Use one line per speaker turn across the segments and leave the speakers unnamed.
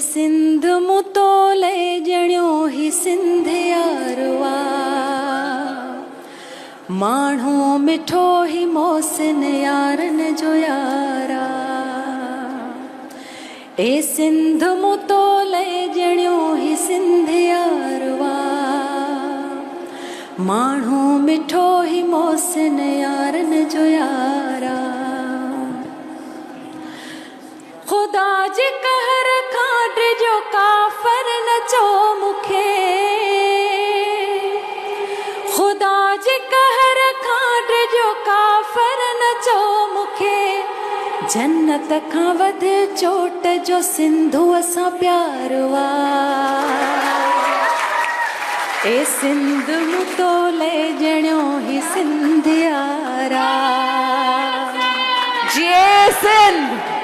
सिंध मुतोले जणियो ही सिंध यारवा माण्हू मिठो ही मोहसिन यारन जो यारा ए सिंध मुतोले जणियो ही सिंध यारवा माण्हू मिठो ही मोहसिन यारन जो यारा खुदा जे कहर खां जो काफ़र न चो मुखे खुदा जे कहर खां जो काफ़र न चो मुखे जन्नत खां वध चोट जो सिंधु असां प्यारवा ए सिंध मुतोले जणियो ही सिंध यारा जय सिंध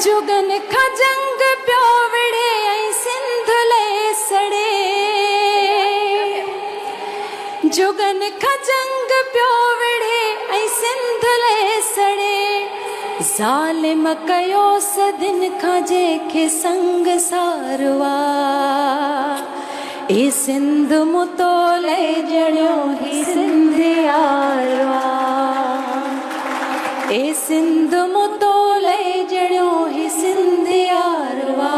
जुगन खां जंग पियो विढ़े ऐं सिंध ले सड़े जुगन खां जंग पियो विढ़े ऐं सिंध ले सड़े ज़ालिम कयो सदिन खां जेके संग सारवा ए सिंध मुतोले जणियो ही सिंध यारवा ए सिंध मुतोले जणियो ही सिंध यारवा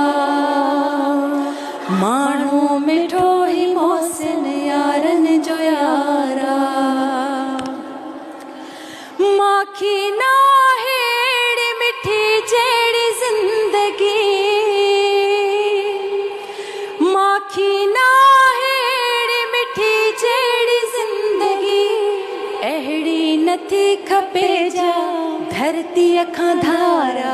माण्हू मिठो ही मोहसिन यारन जो यारा माखी ना हेड़ी मिठी जेड़ी जिंदगी माखी ना हेड़ी मिठी जेड़ी जिंदगी अहिड़ी नथी खपे जा धरती खां धारा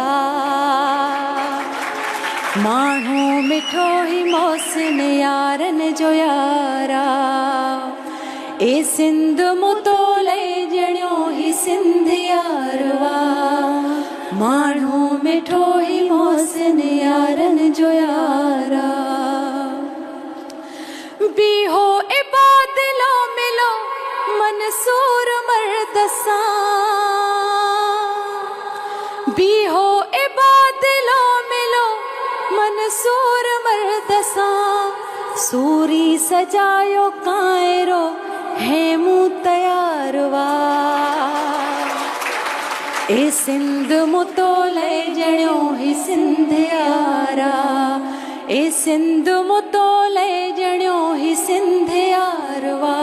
माण्हू मिठो ही मोहसिन यारन जो यारा ए सिंध मुतोले जणियो ही सिंध यारवा माण्हू मिठो ही मोहसिन यारन जो यारा बीहो ए बादलो मिलो मंसूर मर्द सां बीहो ए बादलो मिलो मंसूर मर्द सां सूरी सजायो कायरो हेमू तयारवा ए सिंध मुतोले जणियो ही सिंध यारा ए सिंध मुतोले जणियो ही सिंध यारवा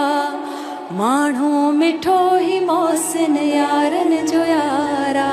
माण्हू मिठो ही मोहसिन यारन जो यारा।